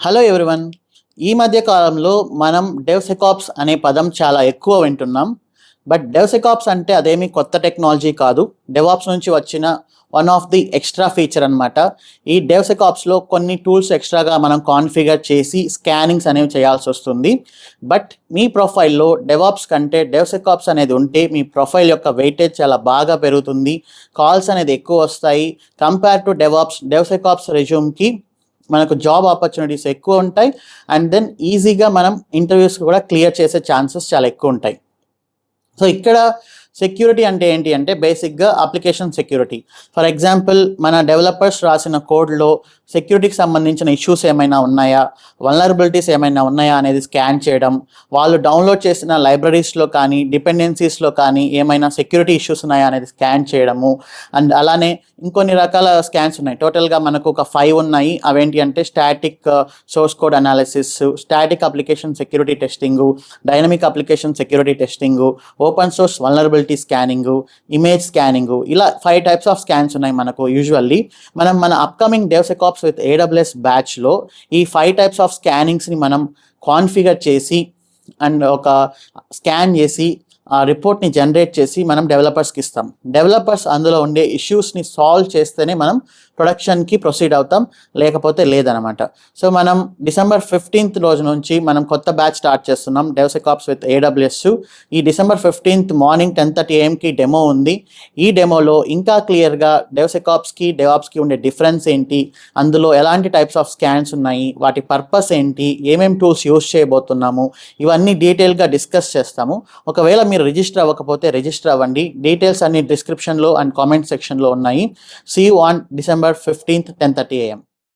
Hello everyone. ఈ మధ్య కాలంలో మనం డెవ్సెకాప్స్ అనే పదం చాలా ఎక్కువ వింటున్నాం. బట్ డెవ్సెకాప్స్ అంటే అదేమి కొత్త టెక్నాలజీ కాదు. డెవాప్స్ నుంచి వచ్చిన one of the extra feature అనమాట. ఈ డెవ్సెకాప్స్లో కొన్ని టూల్స్ ఎక్స్ట్రాగా మనం కాన్ఫిగర్ చేసి స్కానింగ్స్ అనేవి చేయాల్సి వస్తుంది. బట్ మీ ప్రొఫైల్లో డెవాప్స్ కంటే డెవ్సెకాప్స్ అనేది ఉంటే మీ ప్రొఫైల్ యొక్క వెయిటేజ్ చాలా బాగా పెరుగుతుంది. కాల్స్ అనేది ఎక్కువ వస్తాయి. కంపేర్ టు డెవ్సెకాప్స్ రెజ్యూమ్కి మనకు జాబ్ ఆపర్చునిటీస్ ఎక్కువ ఉంటాయి. అండ్ దెన్ ఈజీగా మనం ఇంటర్వ్యూస్ కూడా క్లియర్ చేసే ఛాన్సెస్ చాలా ఎక్కువ ఉంటాయి. సో ఇక్కడ సెక్యూరిటీ అంటే ఏంటి అంటే బేసిక్గా అప్లికేషన్ సెక్యూరిటీ. ఫర్ ఎగ్జాంపుల్, మన డెవలపర్స్ రాసిన కోడ్లో సెక్యూరిటీకి సంబంధించిన ఇష్యూస్ ఏమైనా ఉన్నాయా, వల్నరబిలిటీస్ ఏమైనా ఉన్నాయా అనేది స్కాన్ చేయడం, వాళ్ళు డౌన్లోడ్ చేసిన లైబ్రరీస్లో కానీ డిపెండెన్సీస్లో కానీ ఏమైనా సెక్యూరిటీ ఇష్యూస్ ఉన్నాయా అనేది స్కాన్ చేయడము. అండ్ అలానే ఇంకొన్ని రకాల స్కాన్స్ ఉన్నాయి. టోటల్గా మనకు ఒక 5 ఉన్నాయి. అవేంటి అంటే static source code analysis, static application security testing, dynamic application security testing, open source vulnerability scanning, image scanning, ఇలా 5 టైప్స్ ఆఫ్ స్కాన్స్ ఉన్నాయి మనకు. యూజువల్లీ మన అప్కమింగ్ డెవ్సెకాప్స్ విత్ AWS బ్యాచ్లో ఈ 5 టైప్స్ ఆఫ్ స్కానింగ్స్ని మనం కాన్ఫిగర్ చేసి అండ్ ఒక స్కాన్ చేసి ఆ రిపోర్ట్ని జనరేట్ చేసి మనం డెవలపర్స్కి ఇస్తాం. డెవలపర్స్ అందులో ఉండే ఇష్యూస్ని సాల్వ్ చేస్తేనే మనం ప్రొడక్షన్కి ప్రొసీడ్ అవుతాం, లేకపోతే లేదనమాట. సో మనం December 15th రోజు నుంచి మనం కొత్త బ్యాచ్ స్టార్ట్ చేస్తున్నాం, డెవ్సెకాప్స్ విత్ AWS. ఈ December 15th morning 10:30 AM demo ఉంది. ఈ డెమోలో ఇంకా క్లియర్గా డెవ్సెకాప్స్కి డెవాప్స్కి ఉండే డిఫరెన్స్ ఏంటి, అందులో ఎలాంటి టైప్స్ ఆఫ్ స్కాన్స్ ఉన్నాయి, వాటి పర్పస్ ఏంటి, ఏమేమి టూల్స్ యూస్ చేయబోతున్నాము, ఇవన్నీ డీటెయిల్గా డిస్కస్ చేస్తాము. ఒకవేళ మీరు రిజిస్టర్ అవ్వకపోతే రిజిస్టర్ అవ్వండి. డీటెయిల్స్ అన్ని డిస్క్రిప్షన్లో అండ్ కామెంట్ సెక్షన్లో ఉన్నాయి. See you on December 15th 10:30 AM.